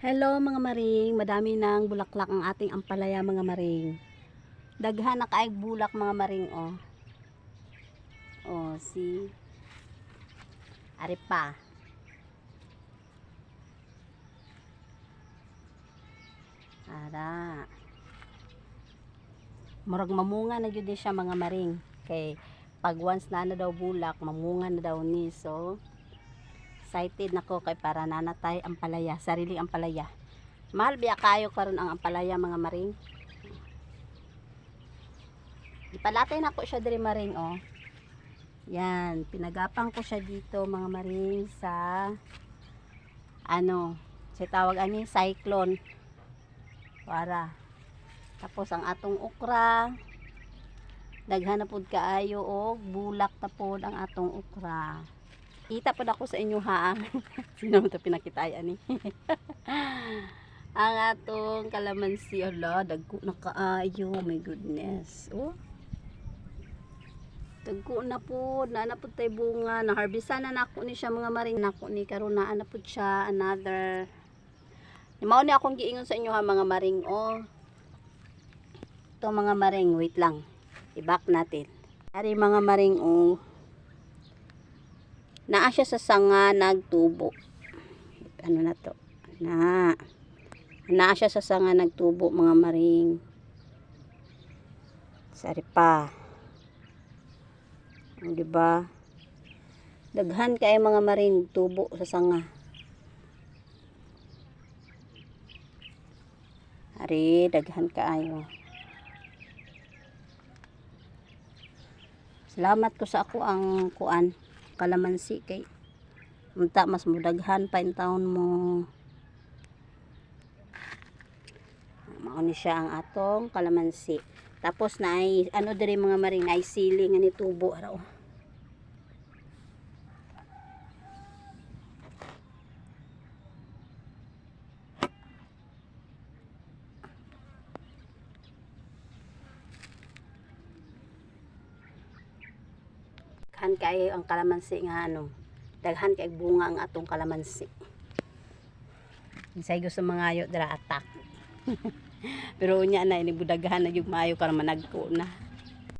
Hello mga maring, madami ng bulaklak ang ating ampalaya mga maring. Daghan na kaayog bulak mga maring oh. Oh, si ari pa. Ara. Murag mamunga na gyud siya mga maring. Kay pag once na daw bulak, mamunga na daw ni. So excited nako kay para nanatay ampalaya, sariling ampalaya. Mahal biya kayo karon ang ampalaya mga maring. Ipalatay na ko siya diri maring oh. Yan, pinagapang ko siya dito mga maring sa sa tawag ani cyclone. Para tapos ang atong okra daghan na pud kaayo og bulak ta pod ang atong okra. Kita pod ako sa inyo ha. Sino mo to pinakitay ani? Ang atong kalamansi ala dagko na kaayo, my goodness. Oh. Dagko na po, na po tay bunga, na harvestan na nako ni siya mga maring nako ni karon na po siya another. Mao ni akong giingon sa inyo ha mga maring oh. Ito mga maring, wait lang. I-back natin. Ari mga maring oh. Naa siya sa sanga nagtubo. Ano na to? Naa siya sa sanga nagtubo mga maring. Sari pa. Di ba? Daghan kay mga maring tubo sa sanga. Ari, daghan kaayo. Salamat ko sa ako ang kuan, kalamansi kay unta mas mudaghan pa in taon mo. Mao ni siya ang atong kalamansi. Tapos na ay ano diri mga maring ay siling ani tubo ara oh. Daghan kay ang kalamansi nga daghan kay bunga ang atong kalamansi. Insay gusto mangayo dira atak. Pero unya na ini budaghan na yung maayo karon managko na.